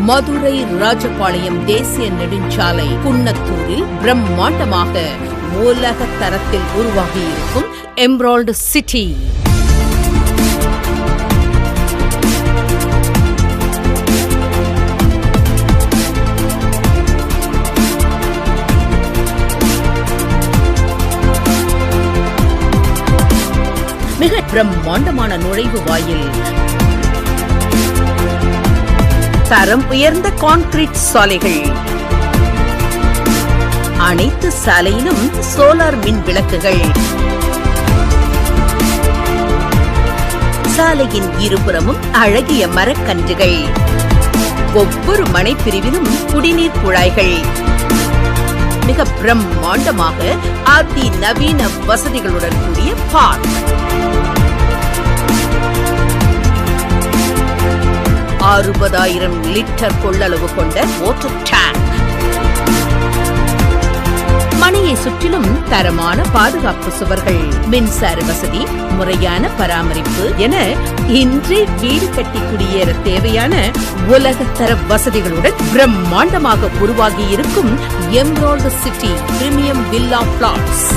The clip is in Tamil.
மதுரை ராஜபாளையம் தேசிய நெடுஞ்சாலை குன்னத்தூரில் பிரம்மாண்டமாக உலக தரத்தில் உருவாகியிருக்கும் எம்ரால்டு சிட்டி. மிக பிரம்மாண்டமான நுழைவு வாயில், தரம் உயர்ந்த கான்கிரீட் சாலைகள், அனைத்து சாலையிலும் சோலார் மின் விளக்குகள், சாலையின் இருபுறமும் அழகிய மரக்கன்றுகள், ஒவ்வொரு மனைப்பிரிவிலும் குடிநீர் குழாய்கள், மிக பிரம்மாண்டமாக அதிநவீன வசதிகளுடன் கூடிய பார்க், 60,000 லிட்டர் கொள்ளளவு கொண்ட வாட்டர் டேங்க், மனையை சுற்றிலும் தரமான பாதுகாப்பு சுவர்கள், மின்சார வசதி, முறையான பராமரிப்பு என இன்றே வீடு கட்டி குடியேற தேவையான உலகத்தர வசதிகளுடன் பிரம்மாண்டமாக உருவாகி இருக்கும் Emerald City premium villa plots.